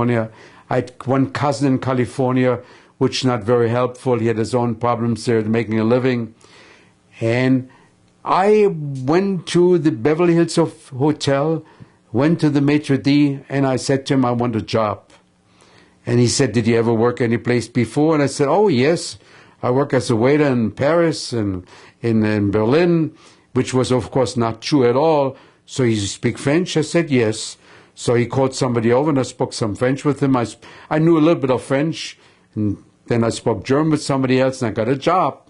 California. I had one cousin in California, which not very helpful. He had his own problems there making a living. And I went to the Beverly Hills Hotel, went to the maitre d', and I said to him, I want a job. And he said, did you ever work any place before? And I said, oh, yes. I work as a waiter in Paris and in Berlin, which was, of course, not true at all. So you speak French? I said, yes. So he called somebody over, and I spoke some French with him. I knew a little bit of French, and then I spoke German with somebody else, and I got a job.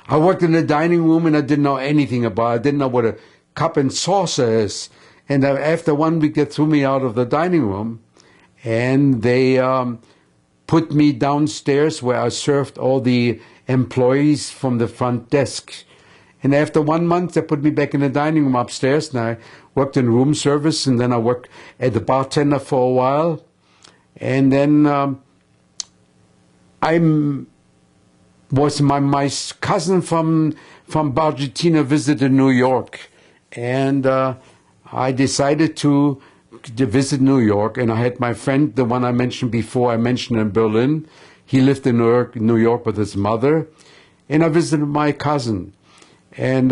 I worked in the dining room, and I didn't know anything about it. I didn't know what a cup and saucer is. And after 1 week, they threw me out of the dining room, and they put me downstairs where I served all the employees from the front desk. And after 1 month, they put me back in the dining room upstairs, and I worked in room service, and then I worked as the bartender for a while. And then my cousin from Argentina visited New York, and I decided to visit New York, and I had my friend, the one I mentioned before, I mentioned in Berlin. He lived in New York with his mother, and I visited my cousin. And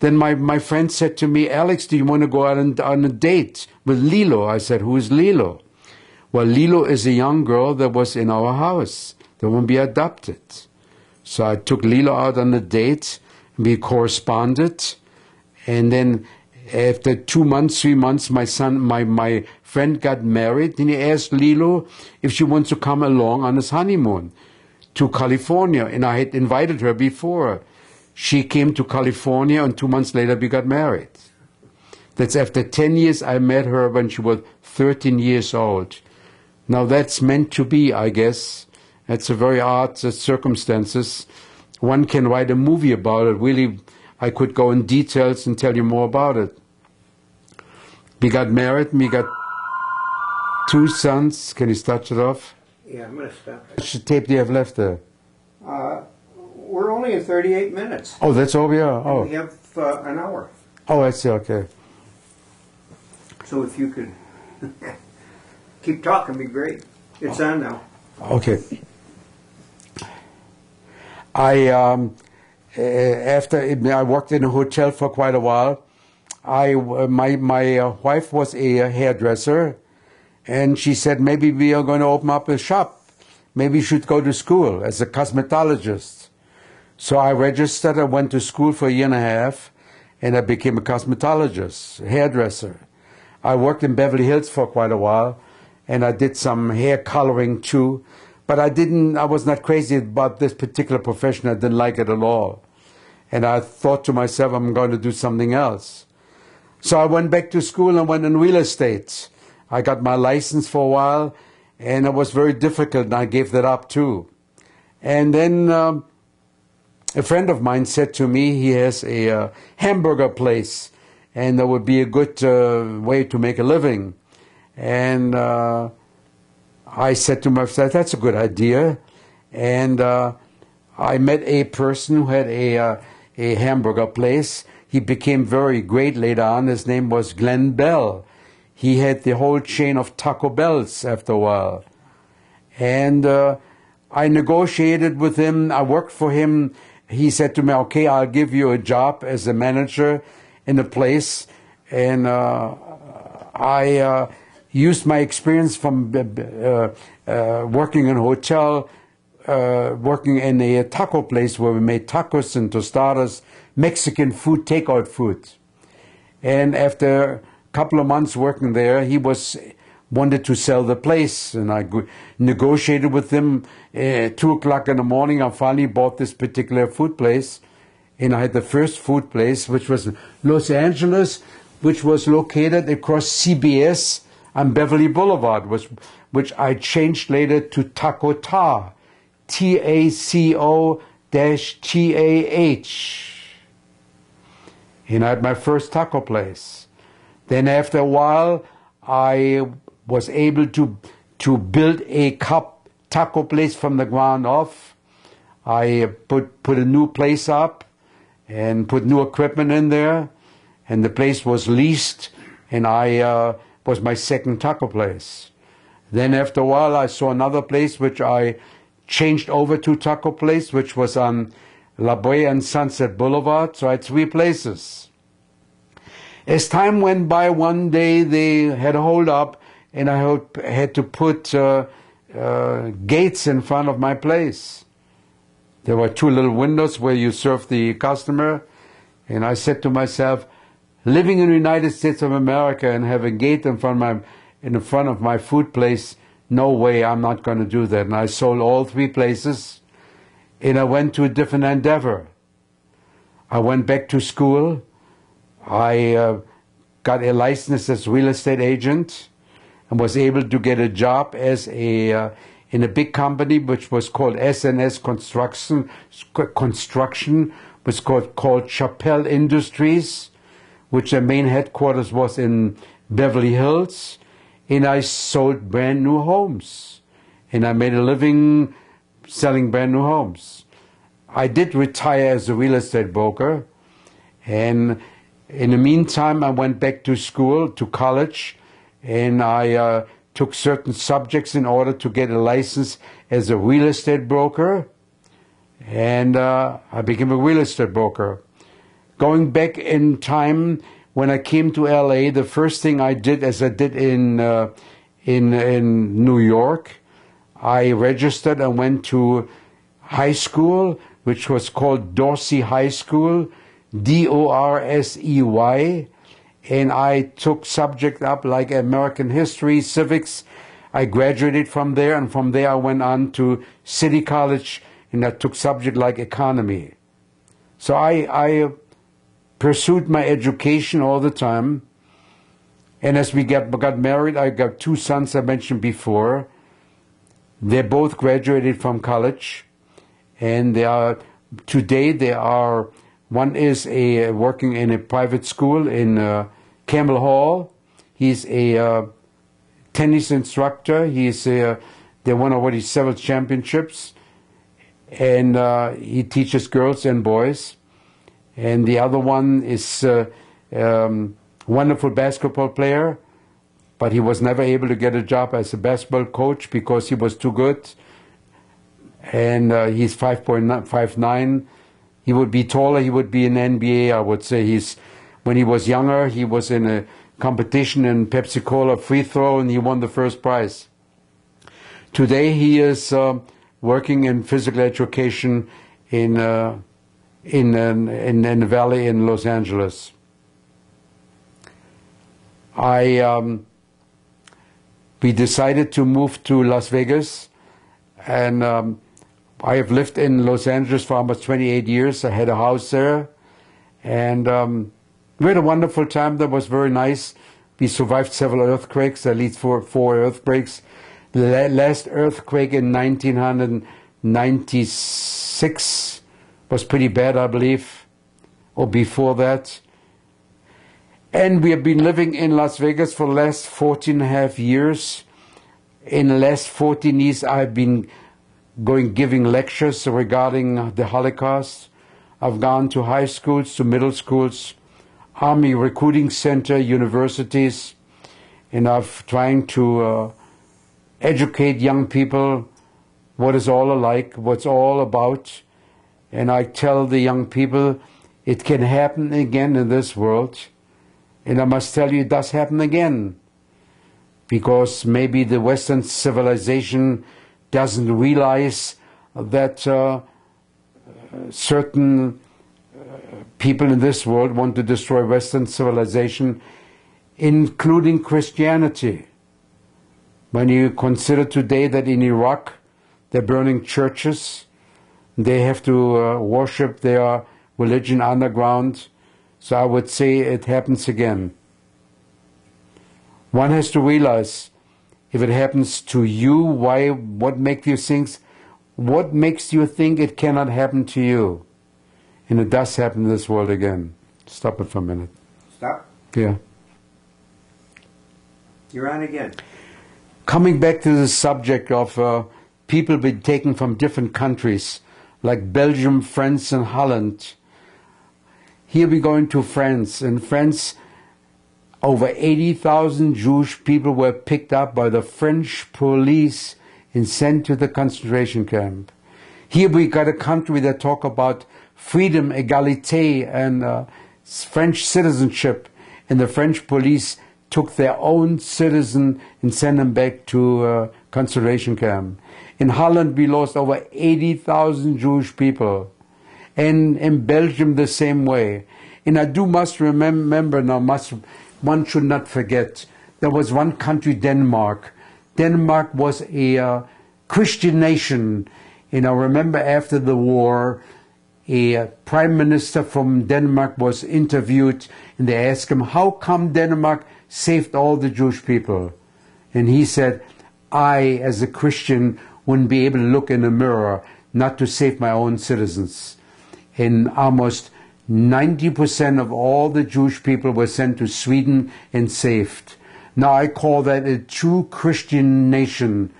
then my friend said to me, Alex, do you want to go out on a date with Lilo? I said, who is Lilo? Well, Lilo is a young girl that was in our house, that will be adopted. So I took Lilo out on a date, we corresponded, and then after 2 months, 3 months, my friend got married, and he asked Lilo if she wants to come along on his honeymoon to California, and I had invited her before. She came to California, and 2 months later we got married. That's after 10 years. I met her when she was 13 years old. Now that's meant to be, I guess. It's a very odd circumstances. One can write a movie about it. Really, I could go in details and tell you more about it. We got married, we got 2 sons. Can you start it off? Yeah, I'm going to stop it. How much tape do you have left there? We're only at 38 minutes. Oh, that's all we are? Oh. We have an hour. Oh, I see, okay. So if you could keep talking, it'd be great. It's on now. Okay. After I worked in a hotel for quite a while. My wife was a hairdresser, and she said, maybe we are going to open up a shop. Maybe you should go to school as a cosmetologist. So I registered, I went to school for a year and a half, and I became a cosmetologist, a hairdresser. I worked in Beverly Hills for quite a while, and I did some hair coloring too. But I was not crazy about this particular profession. I didn't like it at all. And I thought to myself, I'm going to do something else. So I went back to school and went in real estate. I got my license for a while, and it was very difficult, and I gave that up too. And then a friend of mine said to me he has a hamburger place, and that would be a good way to make a living. And I said to myself, that's a good idea. And I met a person who had a hamburger place. He became very great later on. His name was Glenn Bell. He had the whole chain of Taco Bells after a while. And I negotiated with him. I worked for him. He said to me, okay, I'll give you a job as a manager in a place. And I used my experience from working in a hotel, working in a taco place where we made tacos and tostadas, Mexican food, takeout food. And after a couple of months working there, he wanted to sell the place, and I negotiated with him. 2 o'clock in the morning, I finally bought this particular food place, and I had the first food place, which was Los Angeles, which was located across CBS on Beverly Boulevard, which I changed later to Taco Ta, TACO-TAH. And I had my first taco place. Then after a while, I was able to build a taco place from the ground off. I put a new place up and put new equipment in there, and the place was leased, and I was my second taco place. Then after a while, I saw another place which I changed over to taco place, which was on La Brea and Sunset Boulevard. So I had 3 places. As time went by, one day they had a hold up, and I had to put gates in front of my place. There were 2 little windows where you serve the customer, and I said to myself, living in the United States of America and have a gate in front of my food place, no way, I'm not going to do that. And I sold all 3 places, and I went to a different endeavor. I went back to school. I got a license as real estate agent and was able to get a job as in a big company which was called S&S Construction, was called Chappell Industries, which their main headquarters was in Beverly Hills, and I sold brand new homes, and I made a living selling brand new homes. I did retire as a real estate broker, and in the meantime I went back to school, to college, and I took certain subjects in order to get a license as a real estate broker, and I became a real estate broker. Going back in time, when I came to LA, the first thing I did, as I did in New York, I registered and went to high school, which was called Dorsey High School, Dorsey, and I took subjects up like American history, civics. I graduated from there, and from there I went on to City College, and I took subjects like economy. So I pursued my education all the time, and as we got married, I got 2 sons I mentioned before. They both graduated from college, and one is working in a private school in Campbell Hall. He's a tennis instructor. They won already several championships, and he teaches girls and boys. And the other one is wonderful basketball player, but he was never able to get a job as a basketball coach because he was too good. And he's 5'9". He would be taller. He would be in NBA. I would say when he was younger, he was in a competition in Pepsi-Cola free throw, and he won the first prize. Today he is working in physical education in the valley in Los Angeles. We decided to move to Las Vegas, and I have lived in Los Angeles for almost 28 years. I had a house there, and we had a wonderful time. That was very nice. We survived several earthquakes, at least four earthquakes. The last earthquake in 1996 was pretty bad, I believe, or before that. And we have been living in Las Vegas for the last 14.5 years. In the last 14 years, I've been giving lectures regarding the Holocaust. I've gone to high schools, to middle schools, Army Recruiting Center, universities, and I've trying to educate young people what it's all like, what's all about. And I tell the young people it can happen again in this world. And I must tell you, it does happen again. Because maybe the Western civilization doesn't realize that certain people in this world want to destroy Western civilization, including Christianity. When you consider today that in Iraq they're burning churches, they have to worship their religion underground. So I would say it happens again. One has to realize, if it happens to you, what makes you think it cannot happen to you? And it does happen in this world again. Stop it for a minute. Stop? Yeah. You're on again. Coming back to the subject of people being taken from different countries, like Belgium, France, and Holland. Here we're going to France. In France, over 80,000 Jewish people were picked up by the French police and sent to the concentration camp. Here we got a country that talk about freedom, equality, and French citizenship, and the French police took their own citizen and sent them back to concentration camp. In Holland, we lost over 80,000 Jewish people, and in Belgium the same way. And I must remember now, one should not forget, there was one country, Denmark. Denmark was a Christian nation. And I remember after the war, a prime minister from Denmark was interviewed, and they asked him, how come Denmark saved all the Jewish people? And he said, I, as a Christian, wouldn't be able to look in a mirror not to save my own citizens. And almost 90% of all the Jewish people were sent to Sweden and saved. Now I call that a true Christian nation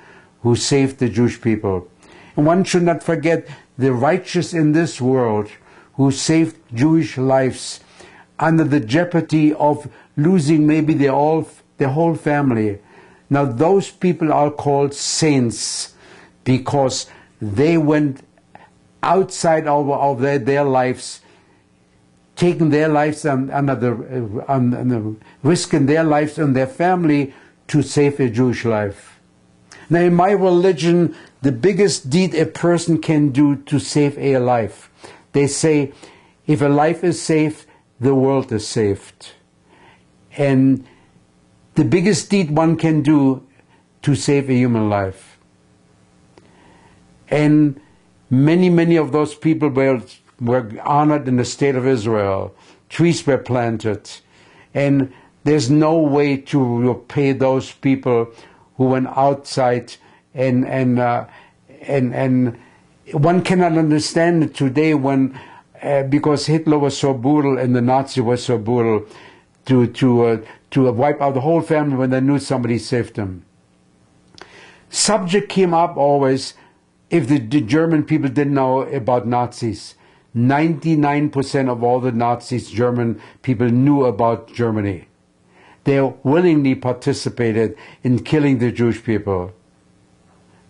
who saved the Jewish people. And one should not forget the righteous in this world who saved Jewish lives under the jeopardy of losing maybe their whole family. Now those people are called saints because they went outside of their lives, taking their lives under the risking their lives and their family to save a Jewish life. Now in my religion, the biggest deed a person can do to save a life, they say, if a life is saved, the world is saved. And the biggest deed one can do to save a human life. And many of those people were honored in the state of Israel. Trees were planted. And there's no way to repay those people who went outside and one cannot understand it today when because Hitler was so brutal and the Nazis were so brutal to wipe out the whole family when they knew somebody saved them. Subject came up always if the German people didn't know about Nazis. 99% of all the Nazis, German people, knew about Germany. They willingly participated in killing the Jewish people.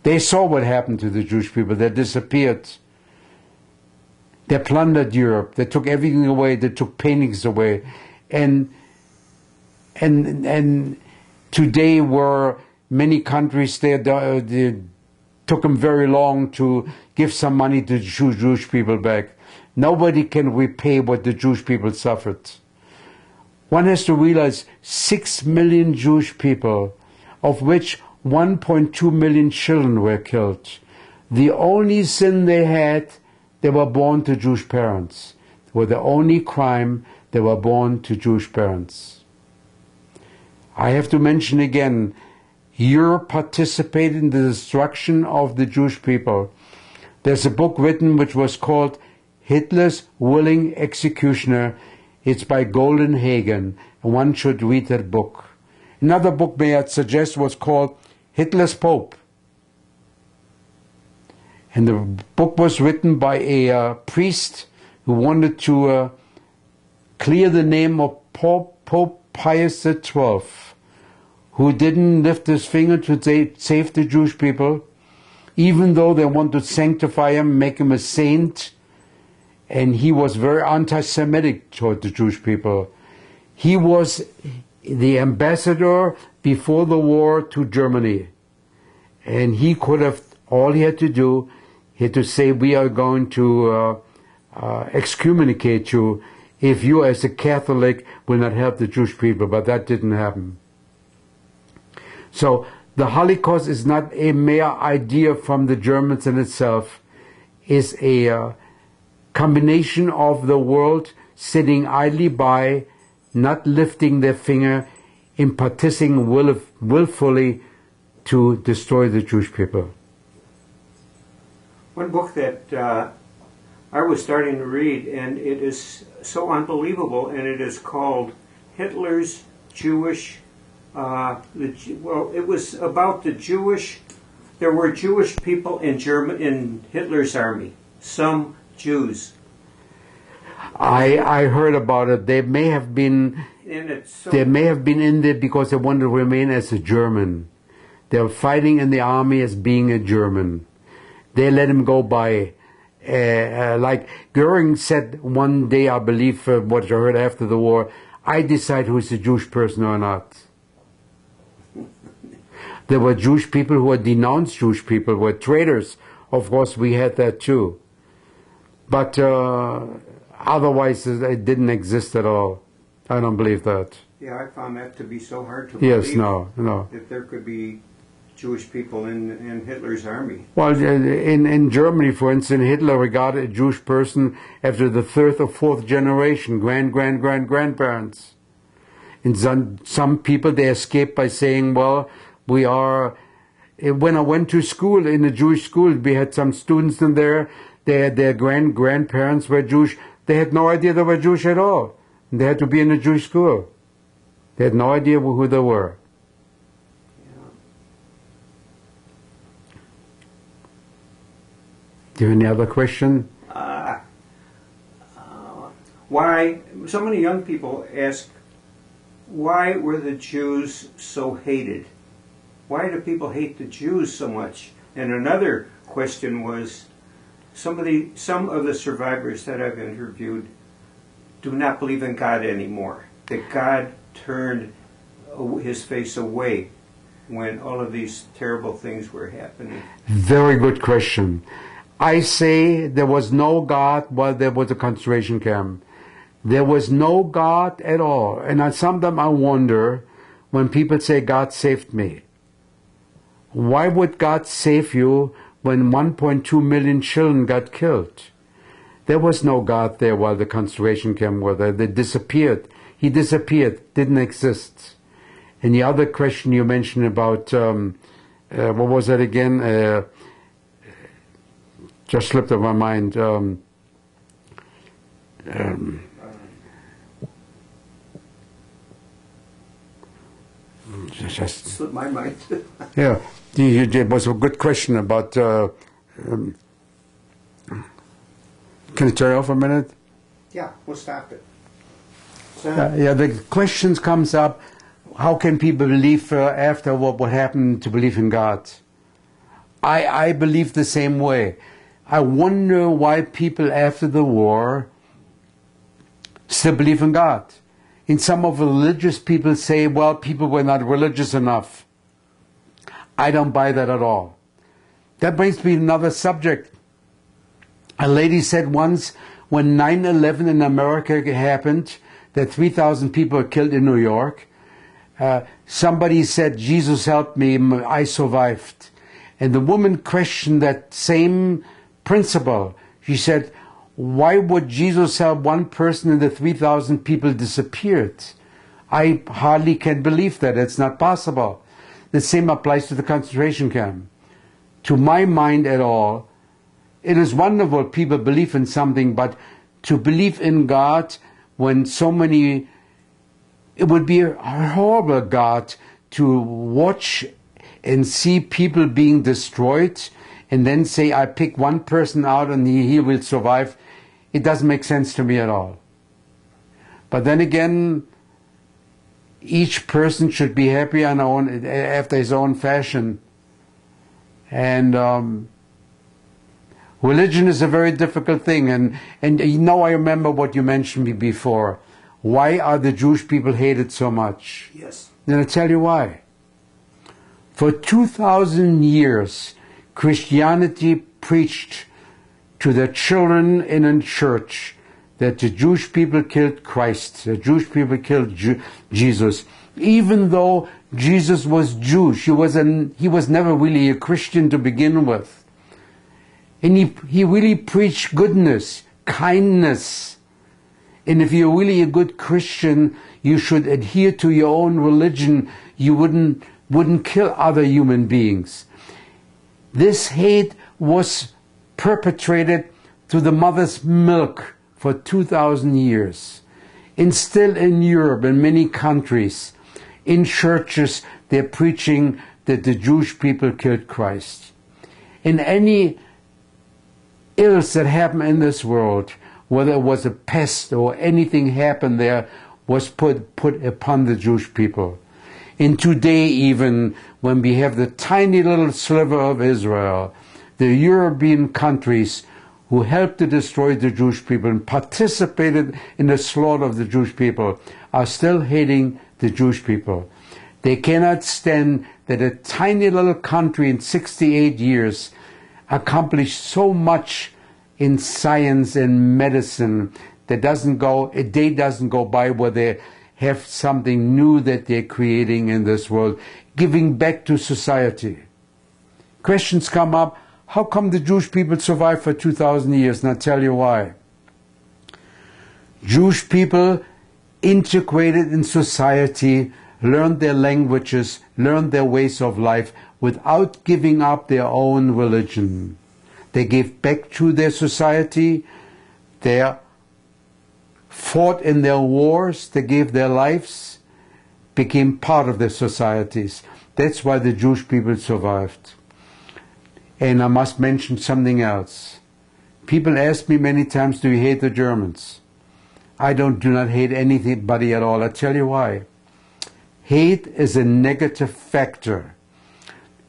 They saw what happened to the Jewish people. They disappeared. They plundered Europe. They took everything away. They took paintings away. And today were many countries they took them very long to give some money to the Jewish people back. Nobody can repay what the Jewish people suffered. One has to realize 6 million Jewish people, of which 1.2 million children were killed. The only sin they had, they were born to Jewish parents. They were the only crime, they were born to Jewish parents. I have to mention again, Europe participated in the destruction of the Jewish people. There's a book written which was called Hitler's Willing Executioner. It's by Golden Hagen, and one should read that book. Another book may I suggest was called Hitler's Pope. And the book was written by a priest who wanted to clear the name of Pope Pius XII, who didn't lift his finger to save the Jewish people, even though they wanted to sanctify him, make him a saint. And he was very anti-Semitic toward the Jewish people. He was the ambassador before the war to Germany. And he could have, all he had to do, he had to say, we are going to excommunicate you if you as a Catholic will not help the Jewish people. But that didn't happen. So the Holocaust is not a mere idea from the Germans in itself. It's a combination of the world sitting idly by, not lifting their finger, in participating willfully to destroy the Jewish people. One book that I was starting to read, and it is so unbelievable, and it is called Hitler's Jewish, it was about the Jewish, there were Jewish people in Hitler's army, some Jews. I heard about it. They may have been And it's so... They may have been in there because they wanted to remain as a German. They were fighting in the army as being a German. They let him go by. Like Goering said one day, I believe, what I heard after the war, I decide who's a Jewish person or not. There were Jewish people who were denounced Jewish people, were traitors. Of course, we had that too. But otherwise, it didn't exist at all. I don't believe that. Yeah, I found that to be so hard to believe. Yes, no. That there could be Jewish people in Hitler's army. Well, in Germany, for instance, Hitler regarded a Jewish person after the third or fourth generation, grandparents. And some people, they escaped by saying, well, we are... When I went to school, in a Jewish school, we had some students in there, their grandparents were Jewish. They had no idea they were Jewish at all. They had to be in a Jewish school. They had no idea who they were. Do you have any other question? Why, so many young people ask, why were the Jews so hated? Why do people hate the Jews so much? And another question was, some of the survivors that I've interviewed do not believe in God anymore. That God turned his face away when all of these terrible things were happening. Very good question. I say there was no God while there was a concentration camp. There was no God at all. And sometimes I wonder when people say God saved me. Why would God save you when 1.2 million children got killed? There was no God there while the concentration camp was there. They disappeared. He disappeared, didn't exist. And the other question you mentioned about, what was that again? Just slipped out of my mind. Just Slipped my mind. Yeah, it was a good question about... can you turn it off a minute? Yeah, we'll stop it. Yeah, the questions comes up, how can people believe after what happened to believe in God? I believe the same way. I wonder why people after the war still believe in God. And some of the religious people say, well, people were not religious enough. I don't buy that at all. That brings me to another subject. A lady said once, when 9/11 in America happened, that 3,000 people were killed in New York, somebody said, Jesus helped me, I survived. And the woman questioned that same principle. She said, why would Jesus help one person and the 3,000 people disappeared? I hardly can believe that. It's not possible. The same applies to the concentration camp. To my mind at all, it is wonderful people believe in something, but to believe in God when so many... It would be a horrible God to watch and see people being destroyed and then say, I pick one person out and he will survive. It doesn't make sense to me at all. But then again, each person should be happy on after his own fashion. And religion is a very difficult thing. And you know, I remember what you mentioned me before. Why are the Jewish people hated so much? Yes. Then I'll tell you why. For 2,000 years, Christianity preached to the children in a church that the Jewish people killed Christ, the Jewish people killed Jesus. Even though Jesus was Jewish, he was never really a Christian to begin with. And he really preached goodness, kindness. And if you're really a good Christian, you should adhere to your own religion. You wouldn't kill other human beings. This hate was perpetrated through the mother's milk for 2,000 years. And still in Europe, in many countries, in churches, they're preaching that the Jewish people killed Christ. In any ills that happen in this world, whether it was a pest or anything happened there, was put upon the Jewish people. And today, even when we have the tiny little sliver of Israel, the European countries who helped to destroy the Jewish people and participated in the slaughter of the Jewish people are still hating the Jewish people. They cannot stand that a tiny little country in 68 years accomplished so much in science and medicine that a day doesn't go by where they have something new that they're creating in this world, giving back to society. Questions come up, how come the Jewish people survived for 2,000 years? And I'll tell you why. Jewish people integrated in society, learned their languages, learned their ways of life without giving up their own religion. They gave back to their society, they fought in their wars, they gave their lives, became part of their societies. That's why the Jewish people survived. And I must mention something else. People ask me many times, do you hate the Germans? I do not hate anybody at all. I'll tell you why. Hate is a negative factor.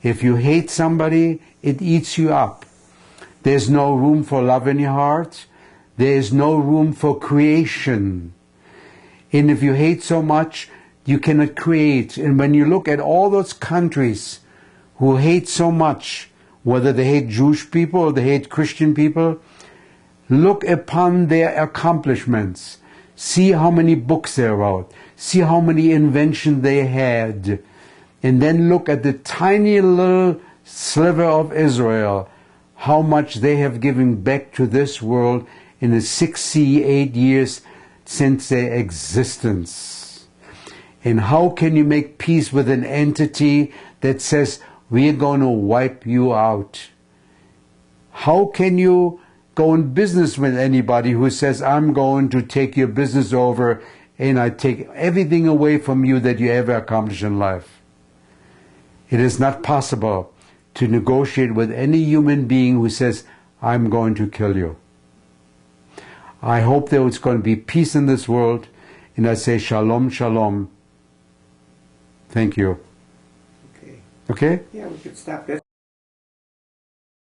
If you hate somebody, it eats you up. There's no room for love in your heart. There's no room for creation. And if you hate so much, you cannot create. And when you look at all those countries who hate so much, whether they hate Jewish people or they hate Christian people, look upon their accomplishments. See how many books they wrote. See how many inventions they had. And then look at the tiny little sliver of Israel, how much they have given back to this world in the 68 years since their existence. And how can you make peace with an entity that says, we're going to wipe you out? How can you go in business with anybody who says, I'm going to take your business over and I take everything away from you that you ever accomplished in life? It is not possible to negotiate with any human being who says, I'm going to kill you. I hope there is going to be peace in this world, and I say shalom, shalom. Thank you. Okay. Okay? Yeah, we could stop that.